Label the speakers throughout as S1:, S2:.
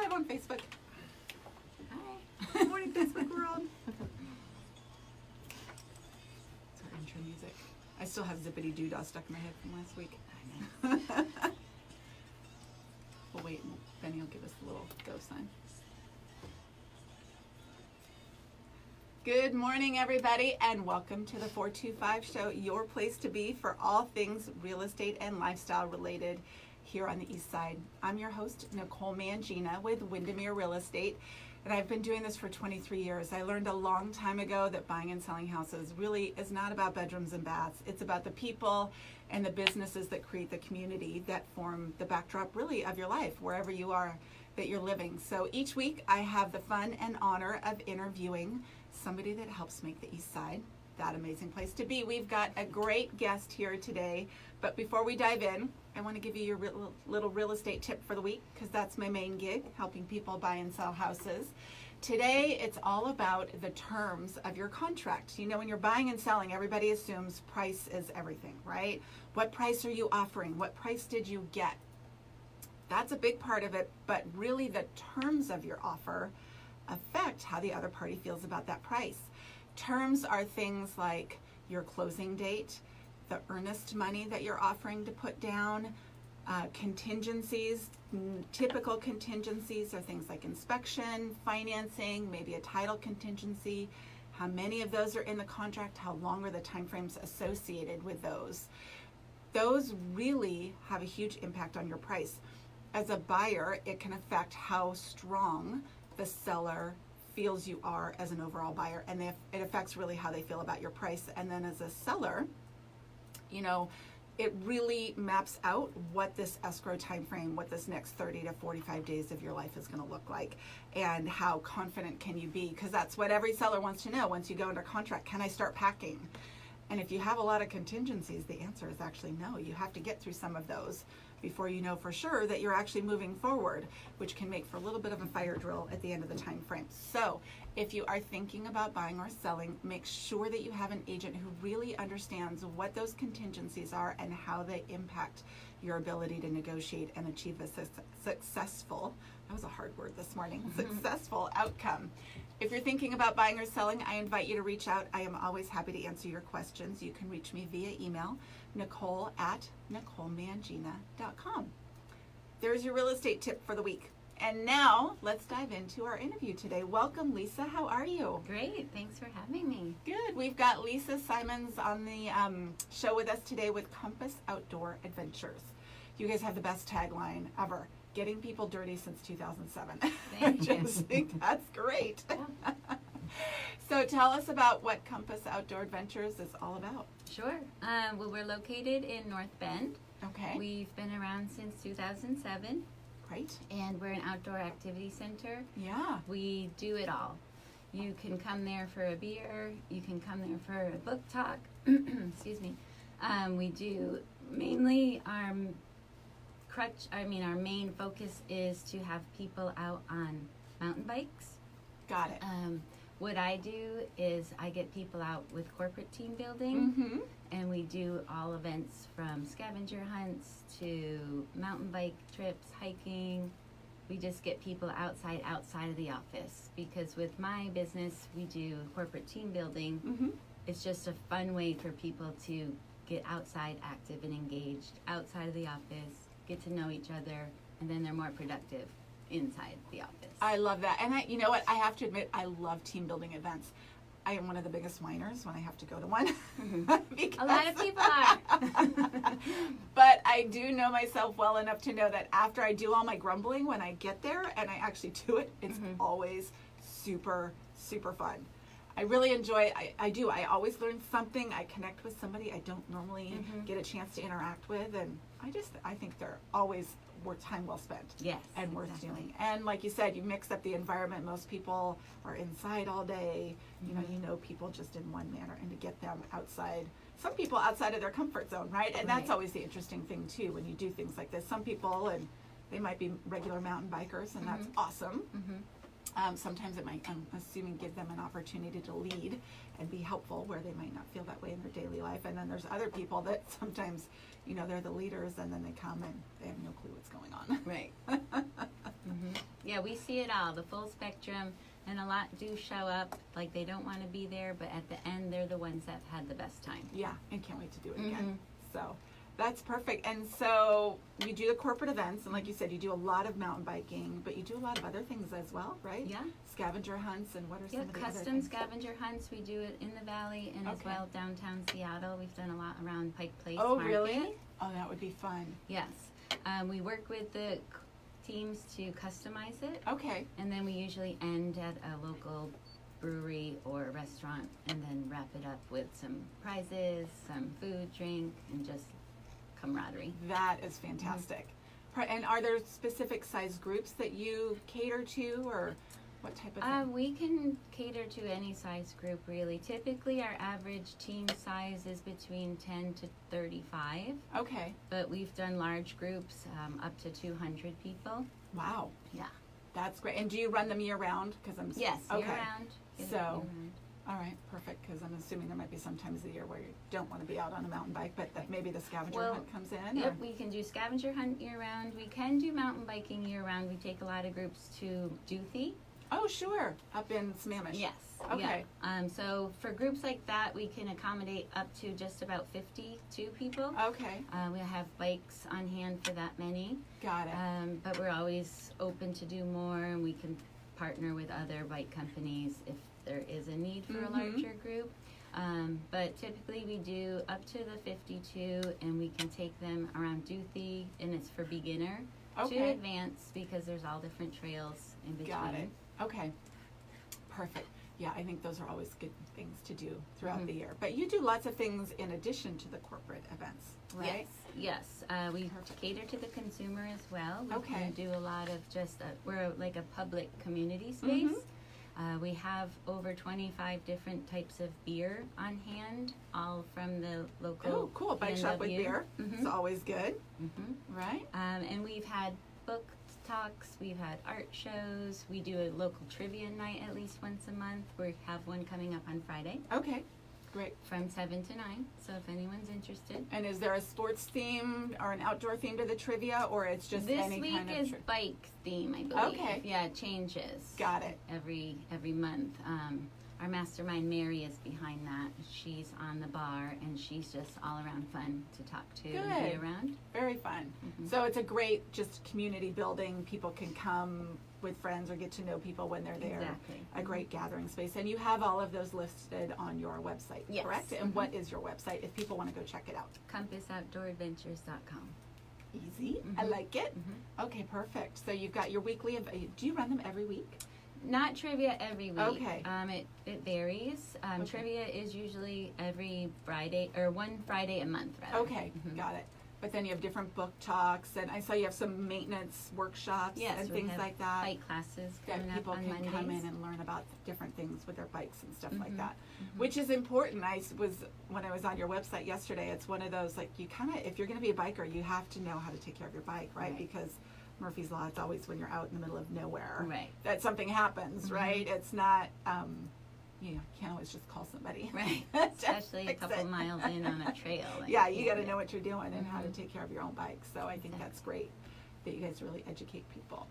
S1: live on Facebook.
S2: Hi.
S1: Good morning, Facebook world. It's our intro music. I still have Zippity Doodah stuck in my head from last week. We'll wait and Benny will give us a little go sign. Good morning, everybody, and welcome to the 425 Show, your place to be for all things real estate and lifestyle related here on the East Side. I'm your host, Nicole Mangina with Windermere Real Estate, and I've been doing this for 23 years. I learned a long time ago that buying and selling houses really is not about bedrooms and baths. It's about the people and the businesses that create the community that form the backdrop really of your life, wherever you are that you're living. So each week I have the fun and honor of interviewing somebody that helps make the East Side that amazing place to be. We've got a great guest here today, but before we dive in, I want to give you your little real estate tip for the week, because that's my main gig, helping people buy and sell houses. Today, it's all about the terms of your contract. You know, when you're buying and selling, everybody assumes price is everything, right? What price are you offering? What price did you get? That's a big part of it, but really the terms of your offer affect how the other party feels about that price. Terms are things like your closing date, the earnest money that you're offering to put down, contingencies. Typical contingencies are things like inspection, financing, maybe a title contingency, how many of those are in the contract, how long are the timeframes associated with those. Those really have a huge impact on your price. As a buyer, it can affect how strong the seller feels you are as an overall buyer, and it affects really how they feel about your price. And then as a seller, you know, it really maps out what this escrow time frame, what this next 30 to 45 days of your life is going to look like, and how confident can you be, because that's what every seller wants to know once you go under contract. Can I start packing? And if you have a lot of contingencies, the answer is actually no. You have to get through some of those before you know for sure that you're actually moving forward, which can make for a little bit of a fire drill at the end of the time frame. So if you are thinking about buying or selling, make sure that you have an agent who really understands what those contingencies are and how they impact your ability to negotiate and achieve a successful, that was a hard word this morning, successful outcome. If you're thinking about buying or selling, I invite you to reach out. I am always happy to answer your questions. You can reach me via email, nicole@nicolemangina.com. There's your real estate tip for the week. And now let's dive into our interview today. Welcome, Lisa. How are you?
S2: Great. Thanks for having me.
S1: Good. We've got Lisa Symonds on the show with us today with Compass Outdoor Adventures. You guys have the best tagline ever. Getting people dirty since 2007.
S2: Thank you.
S1: I just think that's great.
S2: Yeah.
S1: So tell us about what Compass Outdoor Adventures is all about.
S2: Sure. Well, we're located in North Bend.
S1: Okay.
S2: We've been around since 2007,
S1: Great.
S2: and we're an outdoor activity center.
S1: Yeah.
S2: We do it all. You can come there for a beer. You can come there for a book talk. Excuse me. We do mainly our main focus is to have people out on mountain bikes.
S1: Got it.
S2: What I do is I get people out with corporate team building, and we do all events from scavenger hunts to mountain bike trips, hiking. We just get people outside of the office, because with my business we do corporate team building. It's just a fun way for people to get outside, active and engaged, outside of the office, get to know each other, and then they're more productive inside the office.
S1: I love that. And you know what? I have to admit, I love team building events. I am one of the biggest whiners when I have to go to one.
S2: A lot of people are.
S1: But I do know myself well enough to know that after I do all my grumbling, when I get there and I actually do it, it's always super, super fun. I really enjoy it. I do. I always learn something. I connect with somebody I don't normally get a chance to interact with. And I think they're always worth time well spent.
S2: Yes,
S1: and worth
S2: exactly.
S1: doing. And like you said, you mix up the environment. Most people are inside all day. You know people just in one manner, and to get them outside, some people outside of their comfort zone, right? And that's always the interesting thing too when you do things like this. Some people, and they might be regular mountain bikers, and that's awesome. Sometimes it might, I'm assuming, give them an opportunity to lead and be helpful where they might not feel that way in their daily life. And then there's other people that sometimes, they're the leaders, and then they come and they have no clue what's going on.
S2: Right. Yeah, we see it all, the full spectrum, and a lot do show up like they don't want to be there, but at the end, they're the ones that had the best time.
S1: Yeah, and can't wait to do it again. So that's perfect. And so you do the corporate events, and like you said, you do a lot of mountain biking, but you do a lot of other things as well, right?
S2: Yeah.
S1: Scavenger hunts, and what are some of the other
S2: Custom
S1: things?
S2: scavenger hunts. We do it in the valley and as
S1: Okay.
S2: well downtown Seattle. We've done a lot around Pike Place
S1: Oh,
S2: Market.
S1: really? Oh, that would be fun.
S2: Yes. We work with the teams to customize it,
S1: Okay.
S2: and then we usually end at a local brewery or restaurant and then wrap it up with some prizes, some food, drink, and just camaraderie.
S1: That is fantastic. And are there specific size groups that you cater to, or what type of thing?
S2: We can cater to any size group, really. Typically, our average team size is between 10 to 35,
S1: Okay.
S2: but we've done large groups up to 200 people.
S1: Wow.
S2: Yeah.
S1: That's great. And do you run them year round? Because I'm
S2: Yes,
S1: okay.
S2: year-round.
S1: So- All right, perfect. Because I'm assuming there might be some times of the year where you don't want to be out on a mountain bike, but that maybe the scavenger
S2: Well,
S1: hunt comes in.
S2: Yep,
S1: or-
S2: we can do scavenger hunt year-round. We can do mountain biking year-round. We take a lot of groups to Doothie.
S1: Oh, sure. Up in Sammamish.
S2: Yes.
S1: Okay.
S2: Yeah. So for groups like that, we can accommodate up to just about 52 people.
S1: Okay.
S2: We have bikes on hand for that many,
S1: Got it.
S2: but we're always open to do more, and we can partner with other bike companies if there is a need for a larger group. But typically we do up to the 52, and we can take them around Doothie, and it's for beginner to
S1: Okay.
S2: advance because there's all different trails in between.
S1: Got it. Okay. Perfect. Yeah, I think those are always good things to do throughout the year. But you do lots of things in addition to the corporate events, right?
S2: Yes. We cater to the consumer as well. We
S1: Okay.
S2: can do a lot of just, we're like a public community space. We have over 25 different types of beer on hand, all from the local
S1: Oh, cool. Bike shop with
S2: B&W.
S1: beer. It's always good, right?
S2: And we've had book talks, we've had art shows, we do a local trivia night at least once a month. We have one coming up on Friday
S1: Okay. Great.
S2: from 7 to 9, so if anyone's interested.
S1: And is there a sports theme or an outdoor theme to the trivia, or it's just
S2: This
S1: any
S2: week
S1: kind of
S2: is bike theme, I believe.
S1: Okay.
S2: Yeah, it changes.
S1: Got it.
S2: Every month. Our mastermind Mary is behind that. She's on the bar, and she's just all around fun to talk to and be
S1: Good.
S2: around.
S1: Very fun. So it's a great just community building. People can come with friends or get to know people when they're there.
S2: Exactly.
S1: A great gathering space. And you have all of those listed on your website,
S2: Yes.
S1: correct? And what is your website if people want to go check it out?
S2: CompassOutdoorAdventures.com.
S1: Easy. I like it. Okay, perfect. So you've got your weekly, do you run them every week?
S2: Not trivia every week.
S1: Okay.
S2: It varies. Trivia is usually every Friday, or one Friday a month, rather.
S1: Okay, got it. But then you have different book talks, and I saw you have some maintenance workshops
S2: Yes,
S1: and
S2: we
S1: things
S2: have
S1: like that.
S2: bike classes
S1: That
S2: coming up
S1: people
S2: on
S1: can
S2: Mondays.
S1: come in and learn about different things with their bikes and stuff like that, which is important. When I was on your website yesterday, it's one of those, like, you kind of, if you're going to be a biker, you have to know how to take care of your bike, right? Because Murphy's Law, it's always when you're out in the middle of nowhere
S2: Right.
S1: that something happens, right? It's not, you can't always just call somebody.
S2: Right.
S1: to
S2: Especially a
S1: fix
S2: couple
S1: it.
S2: miles in on a trail. like,
S1: Yeah, you got to
S2: yeah.
S1: know what you're doing and how to take care of your own bike. So I think that's great that you guys really educate people.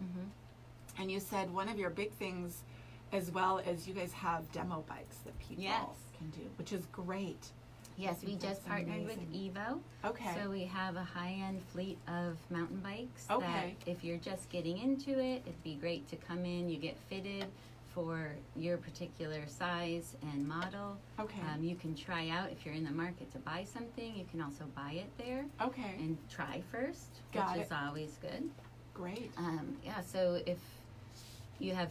S1: And you said one of your big things, as well as you guys have demo bikes that people
S2: Yes.
S1: can do, which is great.
S2: Yes,
S1: think
S2: we just
S1: that's
S2: partnered with
S1: amazing.
S2: Evo.
S1: Okay.
S2: So we have a high-end fleet of mountain bikes
S1: Okay.
S2: that if you're just getting into it, it'd be great to come in. You get fitted for your particular size and model.
S1: Okay.
S2: You can try out if you're in the market to buy something. You can also buy it there
S1: Okay.
S2: and try first,
S1: Got
S2: which
S1: it.
S2: is always good.
S1: Great.
S2: Yeah, so if you have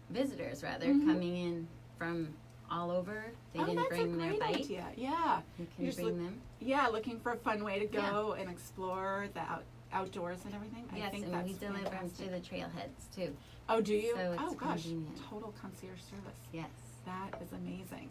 S2: visitors coming in from all over, they didn't
S1: that's
S2: bring
S1: a
S2: their
S1: great
S2: bike.
S1: idea. Yeah.
S2: You
S1: You
S2: can
S1: just
S2: bring them.
S1: Yeah, looking for a fun way to go and explore the outdoors and everything. I
S2: Yes,
S1: think
S2: and
S1: that's
S2: we deliver them
S1: fantastic.
S2: to the trailheads too.
S1: Oh, do you?
S2: so it's
S1: Oh gosh,
S2: convenient.
S1: total concierge service.
S2: Yes.
S1: That is amazing.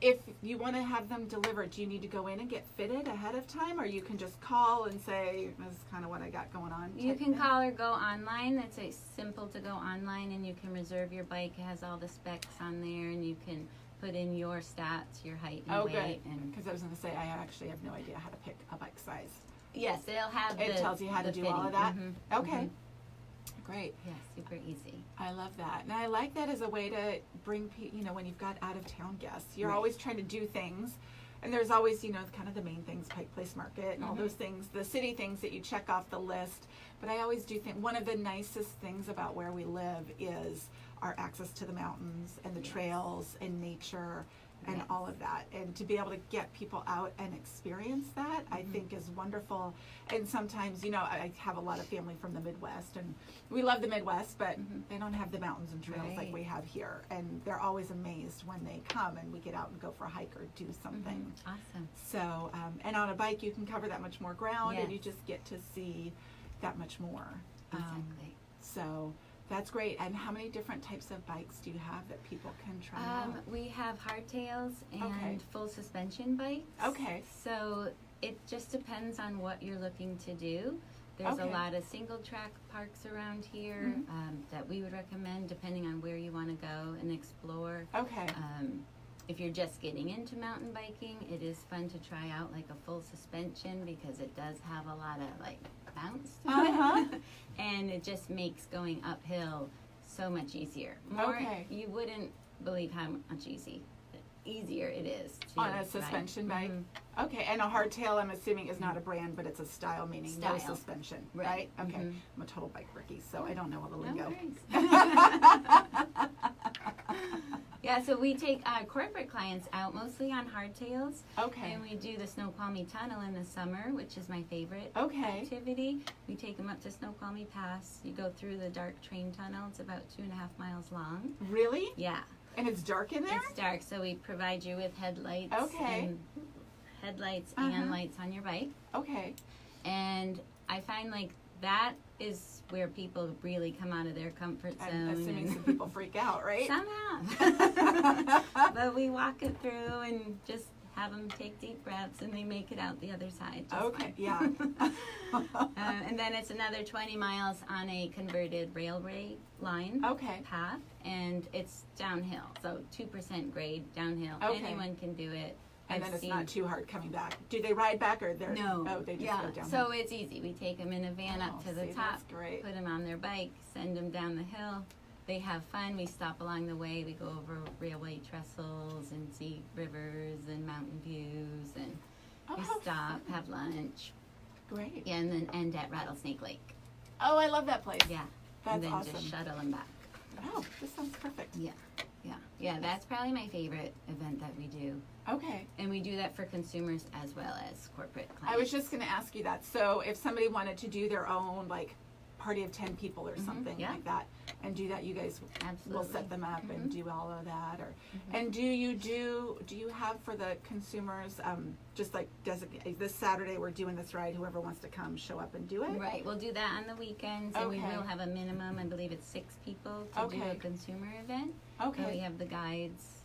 S1: If you want to have them delivered, do you need to go in and get fitted ahead of time, or you can just call and say, "This is kind of what I got going on"?
S2: You
S1: type
S2: can
S1: thing?
S2: call or go online. It's simple to go online, and you can reserve your bike. It has all the specs on there, and you can put in your stats, your height and
S1: Oh,
S2: weight.
S1: good.
S2: And
S1: Because I was going to say, I actually have no idea how to pick a bike size.
S2: yes, it'll have
S1: It tells you how to
S2: the
S1: do all of that?
S2: fitting.
S1: Okay. great.
S2: Yeah, super easy.
S1: I love that. And I like that as a way to bring when you've got out of town guests, you're
S2: Right.
S1: always trying to do things. And there's always, kind of the main things, Pike Place Market and all those things, the city things that you check off the list. But I always do think one of the nicest things about where we live is our access to the mountains and the trails and nature and all of that. And to be able to get people out and experience that, I think is wonderful. And sometimes, I have a lot of family from the Midwest, and we love the Midwest, but they don't have the mountains and trails like we have here. And they're always amazed when they come and we get out and go for a hike or do something.
S2: Awesome.
S1: So, and on a bike, you can cover that much more ground, and
S2: Yes.
S1: you just get to see that much more.
S2: Exactly.
S1: So that's great. And how many different types of bikes do you have that people can try out?
S2: We have hardtails and
S1: Okay.
S2: full suspension bikes.
S1: Okay.
S2: So it just depends on what you're looking to do. There's a
S1: Okay.
S2: lot of single track parks around here that we would recommend depending on where you want to go and explore.
S1: Okay.
S2: If you're just getting into mountain biking, it is fun to try out like a full suspension because it does have a lot of like bounce to it. And it just makes going uphill so much easier.
S1: Okay.
S2: You wouldn't believe how much easier it is to
S1: On a
S2: ride.
S1: suspension bike? Okay, and a hardtail, I'm assuming, is not a brand, but it's a style, meaning no
S2: Style.
S1: suspension,
S2: Right.
S1: right? Okay. I'm a total bike rookie, so I don't know all the
S2: No
S1: lingo.
S2: worries. Yeah, so we take corporate clients out mostly on hardtails.
S1: Okay.
S2: And we do the Snoqualmie Tunnel in the summer, which is my favorite
S1: Okay.
S2: activity. We take them up to Snoqualmie Pass. You go through the dark train tunnel. It's about 2.5 miles long.
S1: Really?
S2: Yeah,
S1: And it's dark in there?
S2: it's dark, so we provide you with headlights.
S1: Okay.
S2: And and lights on your bike.
S1: Okay.
S2: And I find like that is where people really come out of their comfort zone.
S1: I'm assuming
S2: and
S1: some people freak out, right?
S2: somehow. But we walk it through and just have them take deep breaths and they make it out the other side. Just
S1: Okay,
S2: fine.
S1: yeah.
S2: And then it's another 20 miles on a converted railway line
S1: Okay.
S2: path, and it's downhill, so 2% grade downhill.
S1: Okay.
S2: Anyone can do it.
S1: And
S2: I've
S1: then it's
S2: seen-
S1: not too hard coming back. Do they ride back or they're
S2: No.
S1: Oh, they just
S2: yeah.
S1: go down.
S2: So it's easy. We take them in a van up to the
S1: see,
S2: top,
S1: that's great.
S2: put them on their bike, send them down the hill. They have fun. We stop along the way. We go over railway trestles and see rivers and mountain views, and we
S1: how
S2: stop,
S1: fun.
S2: have lunch,
S1: Great.
S2: yeah, and then end at Rattlesnake Lake.
S1: Oh, I love that place.
S2: Yeah,
S1: That's
S2: and then
S1: awesome.
S2: just shuttle them back.
S1: Oh, this sounds perfect.
S2: Yeah. That's probably my favorite event that we do,
S1: Okay.
S2: and we do that for consumers as well as corporate clients.
S1: I was just going to ask you that. So if somebody wanted to do their own, like, party of 10 people or something
S2: yeah.
S1: like that, and do that, you guys
S2: Absolutely.
S1: will set them up and do all of that. Or and do you have for the consumers, just like this Saturday we're doing this ride, whoever wants to come, show up and do it?
S2: Right, we'll do that on the weekends, and we
S1: Okay.
S2: will have a minimum, I believe it's 6 people to do
S1: Okay.
S2: a consumer event. So we
S1: Okay.
S2: have the guides,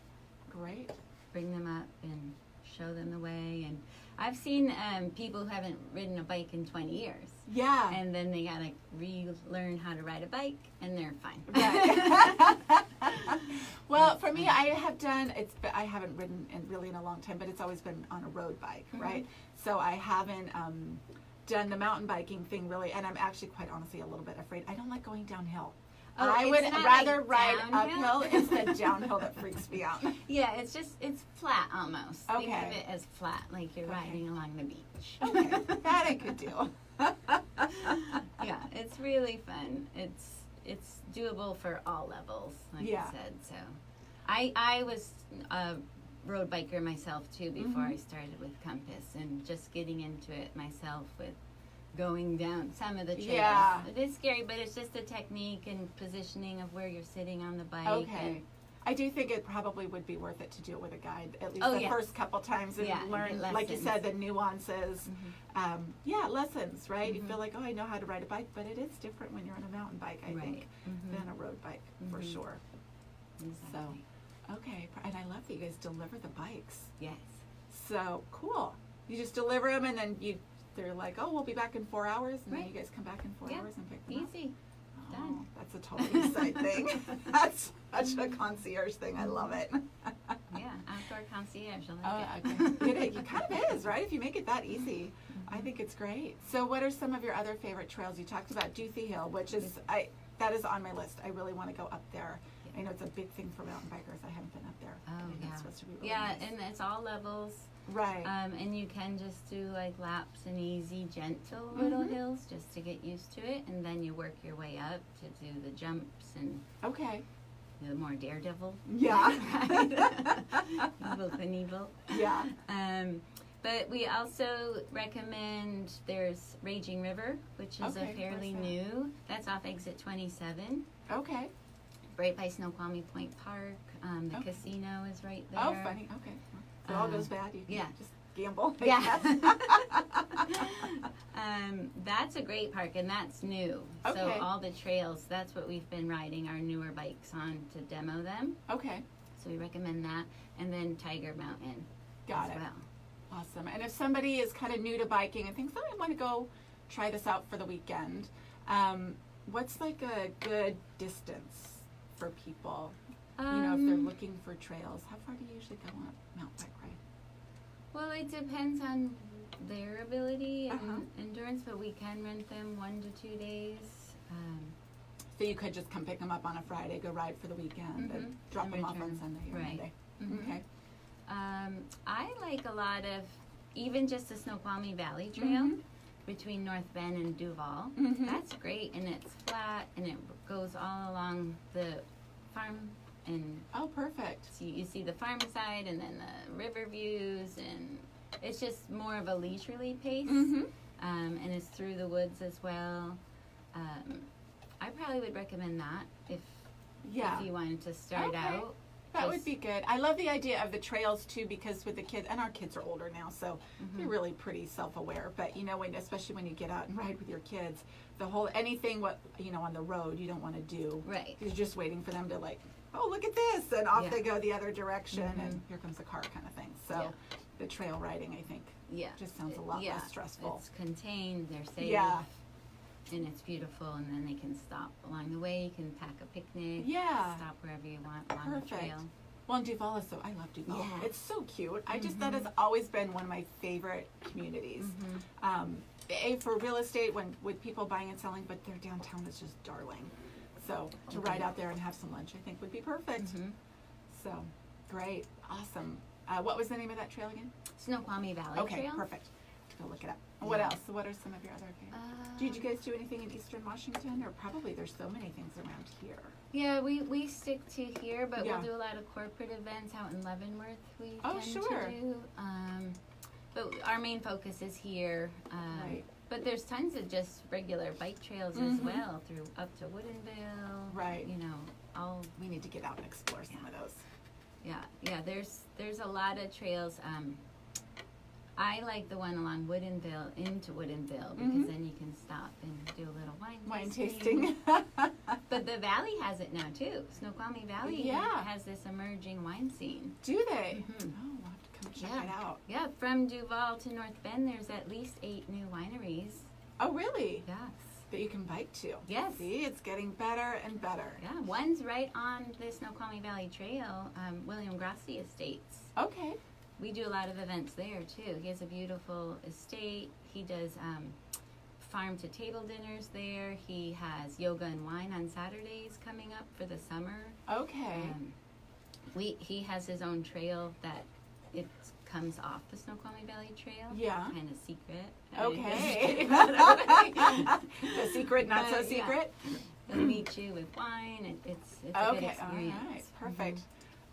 S1: Great.
S2: bring them up and show them the way. And I've seen people who haven't ridden a bike in 20 years.
S1: Yeah.
S2: And then they gotta relearn how to ride a bike, and they're fine.
S1: Right. Well, for me, I haven't ridden in a long time, but it's always been on a road bike, right? So I haven't done the mountain biking thing really, and I'm actually quite honestly a little bit afraid. I don't like going downhill.
S2: Oh,
S1: I
S2: it's
S1: would
S2: not
S1: rather
S2: like
S1: ride
S2: downhill?
S1: uphill. It's the downhill that freaks me out.
S2: Yeah, it's flat almost. Think
S1: Okay.
S2: of it as flat, like you're
S1: Okay.
S2: riding along the beach.
S1: Okay, that I could do.
S2: Yeah, it's really fun. It's doable for all levels, like
S1: Yeah.
S2: I said. So, I was a road biker myself too before I started with Compass, and just getting into it myself with going down some of the trails.
S1: Yeah.
S2: It is scary, but it's just the technique and positioning of where you're sitting on the bike.
S1: Okay. I do think it probably would be worth it to do it with a guide, at least
S2: Oh,
S1: the
S2: yes.
S1: first couple times, and
S2: Yeah,
S1: learn,
S2: get
S1: like you
S2: lessons.
S1: said, the nuances. Lessons, right? You feel like, oh, I know how to ride a bike, but it is different when you're on a mountain bike, I
S2: Right.
S1: think, than a road bike, for sure.
S2: Exactly.
S1: Okay, and I love that you guys deliver the bikes.
S2: Yes.
S1: So cool. You just deliver them, and then they're like, oh, we'll be back in 4 hours, and then
S2: Right.
S1: you guys come back in 4
S2: Yeah.
S1: hours and pick them up.
S2: Easy.
S1: Oh,
S2: Done.
S1: that's a total East Side thing. That's such a concierge thing. I love it.
S2: Yeah, outdoor concierge. I like
S1: Oh,
S2: it.
S1: okay. It kind of is, right? If you make it that easy, I think it's great. So, what are some of your other favorite trails? You talked about Doothy Hill, which is that is on my list. I really want to go up there. I know it's a big thing for mountain bikers. I haven't been up there.
S2: Oh,
S1: I think
S2: yeah.
S1: it's supposed to be really
S2: Yeah,
S1: nice.
S2: and it's all levels.
S1: Right.
S2: And you can just do like laps and easy, gentle little hills just to get used to it, and then you work your way up to do the jumps and
S1: Okay.
S2: the more daredevil.
S1: Yeah.
S2: Evil Knievel.
S1: Yeah.
S2: But we also recommend there's Raging River, which is
S1: Okay,
S2: a fairly
S1: where's that?
S2: new. That's off exit 27.
S1: Okay.
S2: Right by Snoqualmie Point Park. The
S1: Okay.
S2: casino is right there.
S1: Oh, funny. Okay. If it all goes bad, you can
S2: yeah.
S1: just gamble. I
S2: Yeah.
S1: guess.
S2: That's a great park, and that's new. So
S1: Okay.
S2: all the trails, that's what we've been riding our newer bikes on to demo them.
S1: Okay.
S2: So we recommend that. And then Tiger Mountain
S1: Got
S2: as
S1: it.
S2: well.
S1: Awesome. And if somebody is kind of new to biking and thinks, oh, I want to go try this out for the weekend, what's like a good distance for people? You know, if they're looking for trails, how far do you usually go on a mountain bike ride?
S2: Well, it depends on their ability and
S1: Uh-huh.
S2: endurance, but we can rent them 1 to 2 days.
S1: So you could just come pick them up on a Friday, go ride for the weekend, and
S2: Mhm.
S1: drop
S2: And
S1: them off on
S2: return.
S1: Sunday or
S2: Right.
S1: Monday.
S2: Mhm.
S1: Okay.
S2: I like a lot of, even just the Snoqualmie Valley Trail
S1: Mhm.
S2: between North Bend and Duval.
S1: Mhm.
S2: That's great, and it's flat, and it goes all along the farm, and
S1: Oh, perfect.
S2: so you see the farm side and then the river views, and it's just more of a leisurely pace.
S1: Mhm.
S2: And it's through the woods as well. I probably would recommend that if
S1: Yeah.
S2: you wanted to start
S1: Okay.
S2: out.
S1: That would
S2: Just-
S1: be good. I love the idea of the trails too, because with the kids, and our kids are older now, so they're really pretty self-aware. But you know, especially when you get out and ride with your kids, the whole anything on the road you don't want to do.
S2: Right.
S1: You're just waiting for them to like, oh, look at this, and off
S2: Yeah.
S1: they go the other direction, and
S2: Mhm.
S1: here comes the car kind of thing. So
S2: Yeah.
S1: the trail riding, I think,
S2: Yeah.
S1: just sounds a lot
S2: Yeah,
S1: less stressful.
S2: It's contained, they're safe,
S1: Yeah.
S2: and it's beautiful, and then they can stop along the way. You can pack a picnic,
S1: Yeah.
S2: stop wherever you want along
S1: Perfect.
S2: the trail.
S1: Well, and Duval is I love Duval.
S2: Yeah.
S1: It's so cute. I just, that has always been one of my favorite communities. For real estate, with people buying and selling, but their downtown is just darling. So to ride out there and have some lunch, I think would be perfect.
S2: Mhm.
S1: So, great. Awesome. What was the name of that trail again?
S2: Snoqualmie Valley
S1: Okay,
S2: Trail.
S1: perfect. Go look it up. What
S2: Yeah.
S1: else? What are some of your other favorites? Did you guys do anything in Eastern Washington? Or probably there's so many things around here.
S2: Yeah, we stick to here, but
S1: Yeah.
S2: we'll do a lot of corporate events out in Leavenworth. We
S1: Oh,
S2: tend
S1: sure.
S2: to do. But our main focus is here.
S1: Right.
S2: But there's tons of just regular bike trails as well through up to Woodinville.
S1: Right.
S2: You know, all
S1: We need to get out and explore some of those.
S2: yeah. There's a lot of trails. I like the one along Woodinville into Woodinville because then you can stop and do a little
S1: Wine tasting.
S2: But the valley has it now too. Snoqualmie Valley
S1: Yeah.
S2: has this emerging wine scene.
S1: Do they?
S2: Mhm.
S1: Oh, we'll have to come check
S2: Yeah.
S1: it out.
S2: Yeah, from Duval to North Bend, there's at least 8 new wineries.
S1: Oh, really?
S2: Yes.
S1: That you can bike to.
S2: Yes.
S1: See, it's getting better and better.
S2: Yeah, one's right on the Snoqualmie Valley Trail, William Grassi Estates.
S1: Okay.
S2: We do a lot of events there too. He has a beautiful estate. He does farm to table dinners there. He has yoga and wine on Saturdays coming up for the summer.
S1: Okay.
S2: He has his own trail that it comes off the Snoqualmie Valley Trail.
S1: Yeah.
S2: Kind of secret.
S1: Okay. The secret, not so
S2: But, yeah.
S1: secret.
S2: They'll meet you with wine. It's a good
S1: Okay, all
S2: experience.
S1: right, perfect.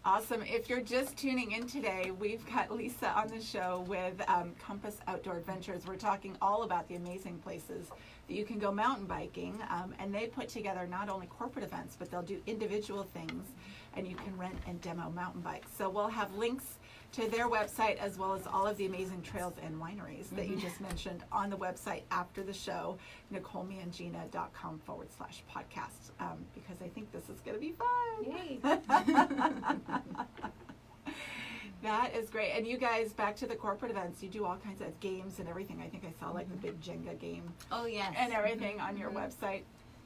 S1: Awesome. If you're just tuning in today, we've got Lisa on the show with Compass Outdoor Adventures. We're talking all about the amazing places that you can go mountain biking, and they put together not only corporate events, but they'll do individual things, and you can rent and demo mountain bikes. So we'll have links to their website as well as all of the amazing trails and wineries that you just mentioned on the website after the show, NicoleMeangina.com/podcast, because I think this is going to be fun.
S2: Yay.
S1: That is great. And you guys, back to the corporate events, you do all kinds of games and everything. I think I saw like the big Jenga game
S2: Oh, yes.
S1: and everything on your website.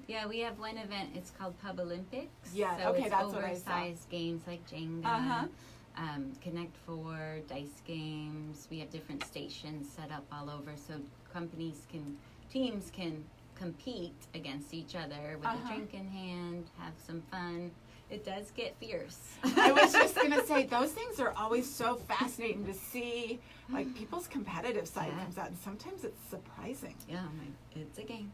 S2: Yeah, we have one event. It's called Pub Olympics.
S1: Yeah,
S2: so
S1: okay,
S2: it's
S1: that's what I saw.
S2: oversized games like Jenga,
S1: Uh-huh.
S2: Connect Four, dice games. We have different stations set up all over so teams can compete against each other with a drink in hand, have some fun. It does get fierce.
S1: I was just going to say, those things are always so fascinating to see, like, people's competitive side comes out, and sometimes it's surprising.
S2: Yeah, it's a game.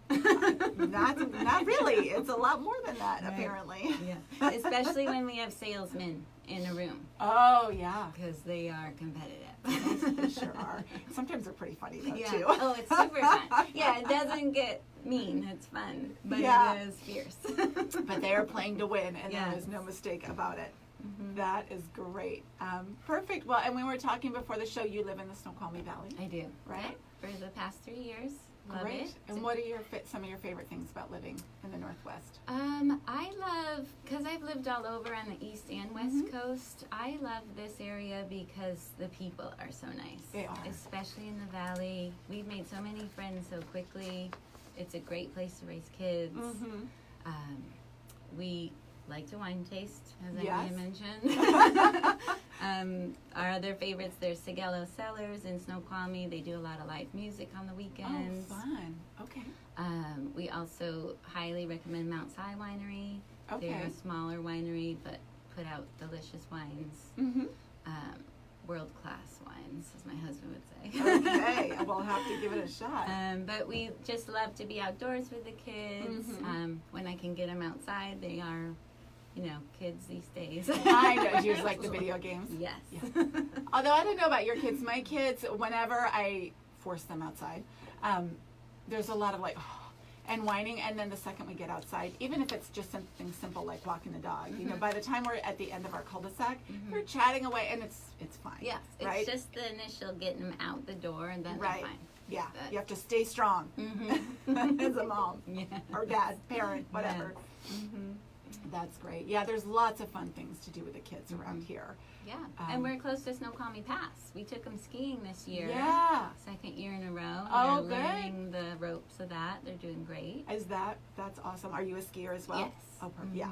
S1: Not really. It's a lot more than that, apparently.
S2: Yeah, especially when we have salesmen in a room.
S1: Oh, yeah.
S2: Because they are competitive.
S1: They sure are. Sometimes they're pretty funny, though, too.
S2: Oh, it's super fun. Yeah, it doesn't get mean. It's fun. But it is fierce.
S1: But they are playing to win, and there is no mistake about it.
S2: Mm-hmm.
S1: That is great. Perfect. Well, and we were talking before the show, you live in the Snoqualmie Valley.
S2: I do.
S1: Right?
S2: For the past 3 years. Love
S1: Great.
S2: it.
S1: And what are some of your favorite things about living in the Northwest?
S2: I love, because I've lived all over on the East and West Coast, I love this area because the people are so nice.
S1: They are.
S2: Especially in the Valley. We've made so many friends so quickly. It's a great place to raise kids. We like to wine taste, as I mentioned. Our other favorites, there's Sigello Cellars in Snoqualmie. They do a lot of live music on the weekends.
S1: Oh, fun. Okay.
S2: We also highly recommend Mount Si Winery.
S1: Okay.
S2: They're a smaller winery, but put out delicious wines. World-class wines, as my husband would say.
S1: Okay. We'll have to give it a shot.
S2: But we just love to be outdoors with the kids. When I can get them outside, they are, kids these days.
S1: I know. Do you like the video games?
S2: Yes.
S1: Yeah. Although I don't know about your kids. My kids, whenever I force them outside, there's a lot of and whining, and then the second we get outside, even if it's just something simple like walking the dog, by the time we're at the end of our cul-de-sac, we're chatting away, and it's fine.
S2: Yes, it's
S1: right?
S2: just the initial getting them out the door, and then
S1: right.
S2: they're fine.
S1: Yeah, you have to stay strong as a mom or dad, parent, whatever.
S2: Yes.
S1: That's great. Yeah, there's lots of fun things to do with the kids around here.
S2: Yeah, and we're close to Snoqualmie Pass. We took them skiing this year.
S1: Yeah.
S2: Second year in a row.
S1: Oh,
S2: they're
S1: good.
S2: learning the ropes of that. They're doing great.
S1: That's awesome. Are you a skier as well?
S2: Yes.
S1: Oh, yeah.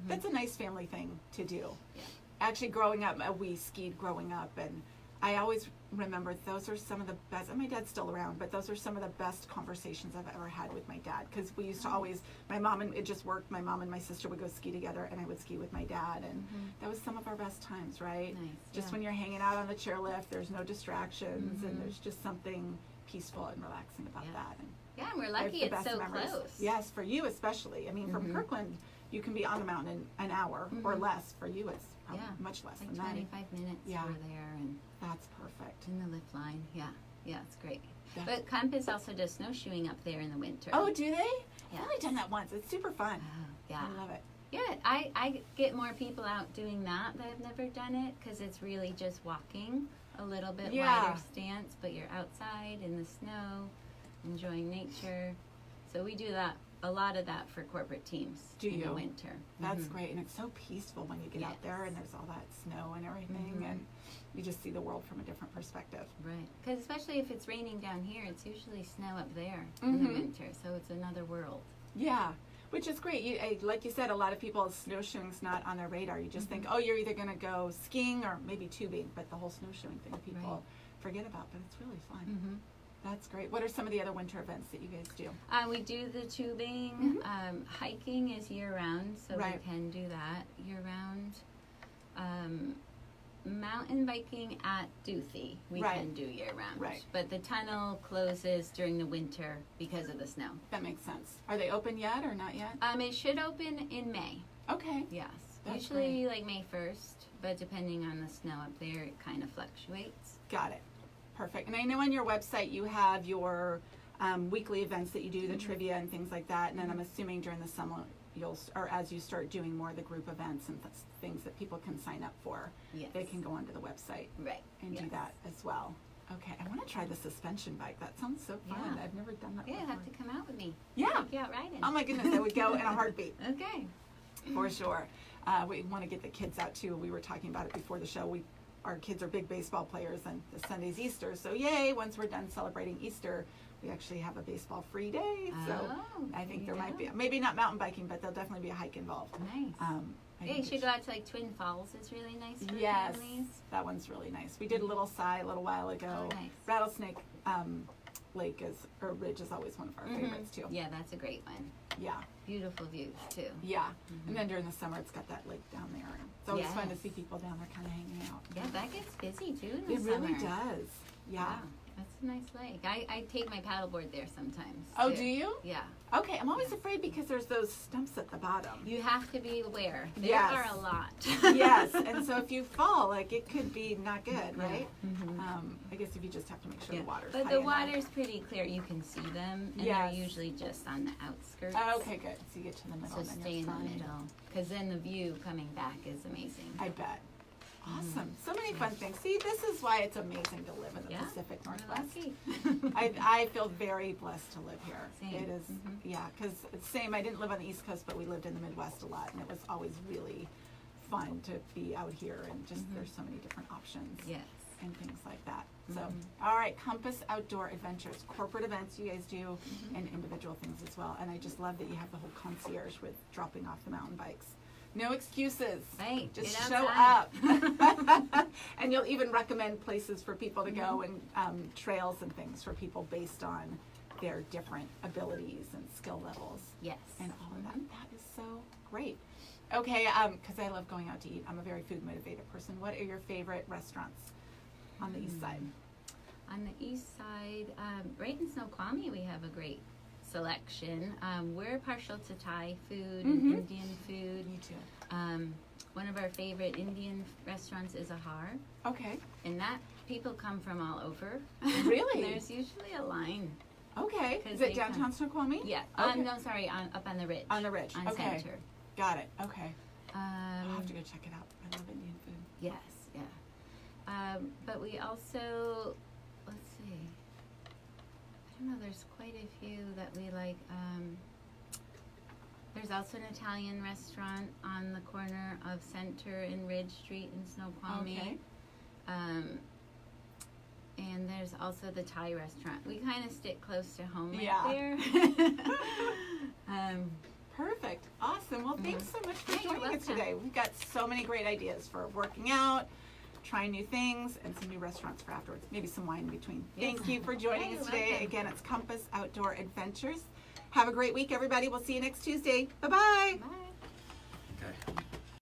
S1: That's a nice family thing to do.
S2: Yeah.
S1: Actually, growing up, we skied growing up, and I always remember those are some of the best, and my dad's still around, but those are some of the best conversations I've ever had with my dad, because we used to always, it just worked, my mom and my sister would go ski together, and I would ski with my dad, and that was some of our best times, right?
S2: Nice.
S1: Just when you're hanging out on the chairlift, there's no distractions, and there's just something peaceful and relaxing about that. And
S2: Yeah, and we're
S1: I have
S2: lucky
S1: the
S2: it's
S1: best
S2: so
S1: memories.
S2: close.
S1: Yes, for you especially. I mean, from Kirkland, you can be on the mountain in an hour or less. For you, it's probably much less
S2: like
S1: than that.
S2: 25 minutes we're there, and
S1: That's perfect.
S2: in the lift line. Yeah, it's great.
S1: That's-
S2: But Compass also does snowshoeing up there in the winter.
S1: Oh, do they?
S2: Yeah.
S1: I've only done that once. It's super fun.
S2: Oh, yeah.
S1: I love it.
S2: Yeah, I get more people out doing that have never done it, because it's really just walking a little bit wider stance, but you're outside in the snow, enjoying nature. So we do a lot of that for corporate teams in the winter.
S1: That's great, and it's so peaceful when you get out there and there's all that snow and everything, and you just see the world from a different perspective.
S2: Right, because especially if it's raining down here, it's usually snow up there in the winter, so it's another world.
S1: Yeah, which is great. Like you said, a lot of people, snowshoeing's not on their radar. You just think, oh, you're either going to go skiing or maybe tubing, but the whole snowshoeing thing people forget about, but it's really fun. That's great. What are some of the other winter events that you guys do?
S2: We do the tubing. Hiking is year-round, so we can do that year-round. Mountain biking at Duthie we can do year-round.
S1: Right.
S2: But the tunnel closes during the winter because of the snow.
S1: That makes sense. Are they open yet or not yet?
S2: It should open in May.
S1: Okay.
S2: Yes.
S1: That's
S2: Usually like May 1st, but depending on the snow up there, it kind of fluctuates.
S1: Got it. Perfect. And I know on your website you have your weekly events that you do, the trivia and things like that. And then I'm assuming during the summer, as you start doing more of the group events and things that people can sign up for, they can go onto the website and do that as well. Okay. I want to try the suspension bike. That sounds so fun. I've never done that before.
S2: Yeah, you have to come out with me.
S1: Yeah.
S2: Take you out riding.
S1: Oh my goodness, I would go in a heartbeat.
S2: Okay.
S1: For sure. We want to get the kids out too. We were talking about it before the show. Our kids are big baseball players, and the Sunday's Easter. So yay, once we're done celebrating Easter, we actually have a baseball free day. So I think there might be, maybe not mountain biking, but there'll definitely be a hike involved.
S2: Nice. You should go out to like Twin Falls. It's really nice for families.
S1: That one's really nice. We did a little a little while ago.
S2: Oh, nice.
S1: Rattlesnake or ridge is always one of our favorites too.
S2: Yeah, that's a great one.
S1: Yeah.
S2: Beautiful views too.
S1: Yeah. And then during the summer, it's got that lake down there. And it's always fun to
S2: Yes.
S1: see people down there kind of hanging out.
S2: Yeah, that gets busy too in the
S1: It
S2: summer.
S1: really does. Yeah.
S2: That's a nice lake. I take my paddleboard there sometimes.
S1: Oh,
S2: too.
S1: do you?
S2: Yeah.
S1: Okay, I'm always afraid because there's those stumps at the bottom.
S2: You have to be aware. There
S1: Yes.
S2: are a lot.
S1: Yes, and so if you fall, it could be not good, right?
S2: Mm-hmm.
S1: I guess if you just have to make sure the water's
S2: But
S1: high
S2: the
S1: enough.
S2: water's pretty clear. You can see them, and
S1: Yes.
S2: they're usually just on the outskirts.
S1: Okay, good. So you get to the middle,
S2: So
S1: and then
S2: stay
S1: you're
S2: in the
S1: fine.
S2: middle, because then the view coming back is amazing.
S1: I bet. Awesome. So many fun things. See, this is why it's amazing to live in the Pacific
S2: We're
S1: Northwest.
S2: lucky.
S1: I feel very blessed to live here.
S2: Same.
S1: It is, yeah, because same. I didn't live on the East Coast, but we lived in the Midwest a lot, and it was always really fun to be out here, and just there's so many different options.
S2: Yes.
S1: And things like that. So, all right, Compass Outdoor Adventures, corporate events you guys do, and individual things as well. And I just love that you have the whole concierge with dropping off the mountain bikes. No excuses.
S2: Right.
S1: Just
S2: Get
S1: show
S2: outside.
S1: up. And you'll even recommend places for people to go and trails and things for people based on their different abilities and skill levels.
S2: Yes.
S1: And all of that. That is so great. Okay, because I love going out to eat. I'm a very food motivated person. What are your favorite restaurants on the east side?
S2: On the east side, right in Snoqualmie, we have a great selection. We're partial to Thai food and Indian food.
S1: Me too.
S2: One of our favorite Indian restaurants is Ahar,
S1: Okay.
S2: and that people come from all over.
S1: Really?
S2: There's usually a line.
S1: Okay.
S2: 'Cause
S1: Is
S2: they
S1: it downtown Snoqualmie?
S2: Yeah.
S1: Okay.
S2: No, sorry, up on the ridge.
S1: On the ridge.
S2: On
S1: Okay.
S2: Center.
S1: Got it. Okay. I'll have to
S2: Um,
S1: go check it out. I love Indian food.
S2: yes, yeah. But we also, let's see. I don't know. There's quite a few that we like. There's also an Italian restaurant on the corner of Center and Ridge Street in Snoqualmie.
S1: Okay.
S2: And there's also the Thai restaurant. We kind of stick close to home right
S1: Yeah.
S2: there.
S1: Perfect. Awesome. Well, thanks so much for
S2: Yeah, you're
S1: joining us
S2: welcome.
S1: today. We've got so many great ideas for working out, trying new things, and some new restaurants for afterwards. Maybe some wine in between.
S2: Yes.
S1: Thank you for joining
S2: Yeah,
S1: us
S2: you're
S1: today.
S2: welcome.
S1: Again, it's Compass Outdoor Adventures. Have a great week, everybody. We'll see you next Tuesday. Bye-bye.
S2: Bye.